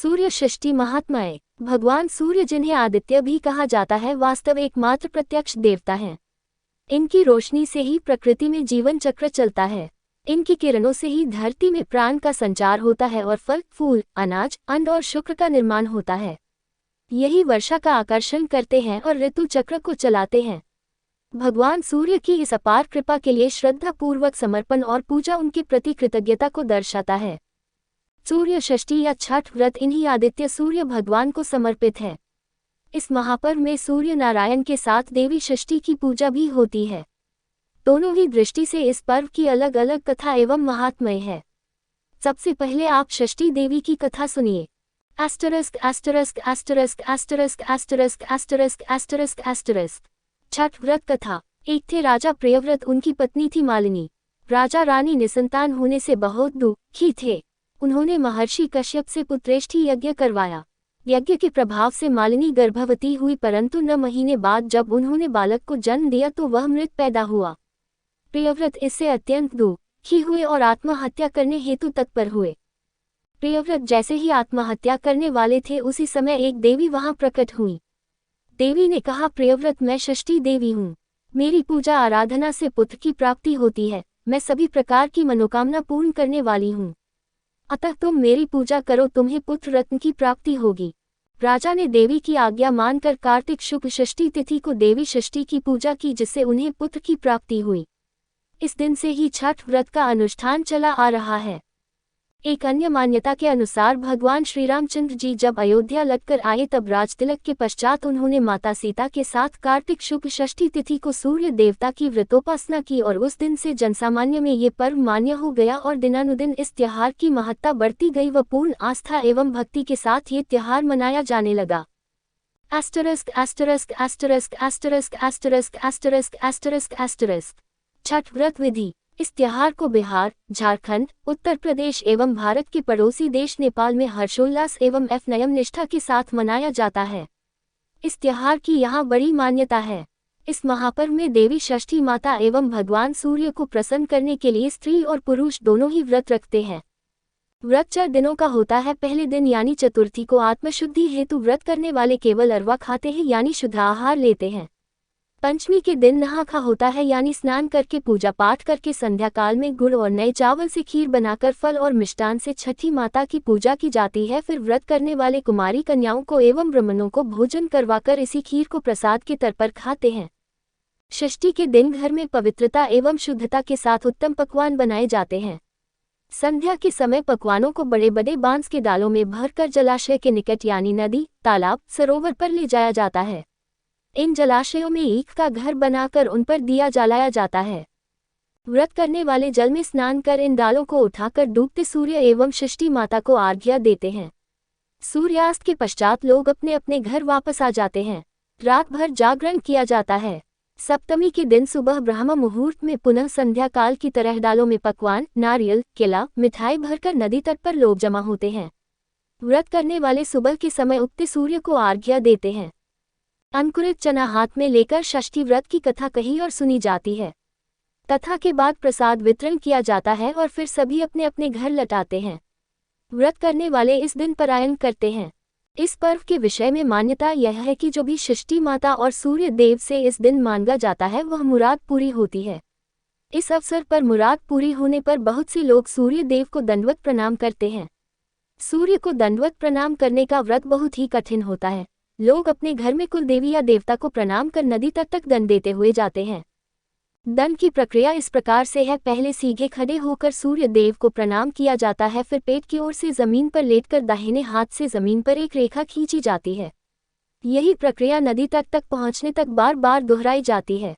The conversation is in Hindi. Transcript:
सूर्य षष्ठी महात्माएं। भगवान सूर्य, जिन्हें आदित्य भी कहा जाता है, वास्तव एकमात्र प्रत्यक्ष देवता हैं। इनकी रोशनी से ही प्रकृति में जीवन चक्र चलता है। इनकी किरणों से ही धरती में प्राण का संचार होता है और फल, फूल, अनाज, अन्न और शुक्र का निर्माण होता है। यही वर्षा का आकर्षण करते हैं और ऋतु चक्र को चलाते हैं। भगवान सूर्य की इस अपार कृपा के लिए श्रद्धापूर्वक समर्पण और पूजा उनके प्रति कृतज्ञता को दर्शाता है। सूर्य षष्ठी या छठ व्रत इन्हीं आदित्य सूर्य भगवान को समर्पित है। इस महापर्व में सूर्य नारायण के साथ देवी षष्ठी की पूजा भी होती है। दोनों ही दृष्टि से इस पर्व की अलग अलग कथा एवं महात्म्य है। सबसे पहले आप षष्ठी देवी की कथा सुनिए। छठ व्रत कथा। एक थे राजा प्रियव्रत, उनकी पत्नी थी मालिनी। राजा रानी निसंतान होने से बहुत दुखी थे। उन्होंने महर्षि कश्यप से पुत्रेष्ठी यज्ञ करवाया। यज्ञ के प्रभाव से मालिनी गर्भवती हुई, परंतु 9 महीने बाद जब उन्होंने बालक को जन्म दिया तो वह मृत पैदा हुआ। प्रियव्रत इससे अत्यंत दुखी हुए और आत्महत्या करने हेतु तत्पर हुए। प्रियव्रत जैसे ही आत्महत्या करने वाले थे, उसी समय एक देवी वहां प्रकट हुई। देवी ने कहा, प्रियव्रत, मैं षष्ठी देवी हूँ। मेरी पूजा आराधना से पुत्र की प्राप्ति होती है। मैं सभी प्रकार की मनोकामना पूर्ण करने वाली हूँ। अतः तुम मेरी पूजा करो, तुम्हें पुत्र रत्न की प्राप्ति होगी। राजा ने देवी की आज्ञा मानकर कार्तिक शुक्ल षष्ठी तिथि को देवी षष्ठी की पूजा की, जिससे उन्हें पुत्र की प्राप्ति हुई। इस दिन से ही छठ व्रत का अनुष्ठान चला आ रहा है। एक अन्य मान्यता के अनुसार भगवान श्री रामचंद्र जी जब अयोध्या लौटकर आए, तब राजतिलक के पश्चात उन्होंने माता सीता के साथ कार्तिक शुक्ल षष्ठी तिथि को सूर्य देवता की व्रतोपासना की और उस दिन से जनसामान्य में ये पर्व मान्य हो गया और दिनानुदिन इस त्योहार की महत्ता बढ़ती गई व पूर्ण आस्था एवं भक्ति के साथ ये त्योहार मनाया जाने लगा। छठ व्रत विधि। इस त्योहार को बिहार, झारखंड, उत्तर प्रदेश एवं भारत के पड़ोसी देश नेपाल में हर्षोल्लास एवं नयम निष्ठा के साथ मनाया जाता है। इस त्योहार की यहाँ बड़ी मान्यता है। इस महापर्व में देवी षष्ठी माता एवं भगवान सूर्य को प्रसन्न करने के लिए स्त्री और पुरुष दोनों ही व्रत रखते हैं। व्रत 4 दिनों का होता है। पहले दिन यानी चतुर्थी को आत्मशुद्धि हेतु व्रत करने वाले केवल अरवा खाते हैं, यानी शुद्ध आहार लेते हैं। पंचमी के दिन नहा खा होता है, यानी स्नान करके पूजा पाठ करके संध्या काल में गुड़ और नए चावल से खीर बनाकर फल और मिष्टान से छठी माता की पूजा की जाती है। फिर व्रत करने वाले कुमारी कन्याओं को एवं ब्राह्मणों को भोजन करवाकर इसी खीर को प्रसाद के तौर पर खाते हैं। षष्ठी के दिन घर में पवित्रता एवं शुद्धता के साथ उत्तम पकवान बनाए जाते हैं। संध्या के समय पकवानों को बड़े बड़े बांस के डालों में भरकर जलाशय के निकट यानी नदी, तालाब, सरोवर पर ले जाया जाता है। इन जलाशयों में ईख का घर बनाकर उन पर दिया जलाया जाता है। व्रत करने वाले जल में स्नान कर इन डालों को उठाकर डूबते सूर्य एवं षष्ठी माता को अर्घ्य देते हैं। सूर्यास्त के पश्चात लोग अपने अपने घर वापस आ जाते हैं। रात भर जागरण किया जाता है। सप्तमी के दिन सुबह ब्रह्म मुहूर्त में पुनः संध्या काल की तरह डालों में पकवान, नारियल, केला, मिठाई भरकर नदी तट पर लोग जमा होते हैं। व्रत करने वाले सुबह के समय उगते सूर्य को अर्घ्य देते हैं। अंकुरित चना हाथ में लेकर षष्ठी व्रत की कथा कही और सुनी जाती है। कथा के बाद प्रसाद वितरण किया जाता है और फिर सभी अपने अपने घर लौटाते हैं। व्रत करने वाले इस दिन पलायन करते हैं। इस पर्व के विषय में मान्यता यह है कि जो भी षष्ठी माता और सूर्य देव से इस दिन मांगा जाता है वह मुराद पूरी होती है। इस अवसर पर मुराद पूरी होने पर बहुत से लोग सूर्य देव को दंडवत प्रणाम करते हैं। सूर्य को दंडवत प्रणाम करने का व्रत बहुत ही कठिन होता है। लोग अपने घर में कुल देवी या देवता को प्रणाम कर नदी तट तक दंड देते हुए जाते हैं। दंड की प्रक्रिया इस प्रकार से है। पहले सीधे खड़े होकर सूर्य देव को प्रणाम किया जाता है, फिर पेट की ओर से जमीन पर लेटकर दाहिने हाथ से जमीन पर एक रेखा खींची जाती है। यही प्रक्रिया नदी तट तक पहुंचने तक बार बार दोहराई जाती है।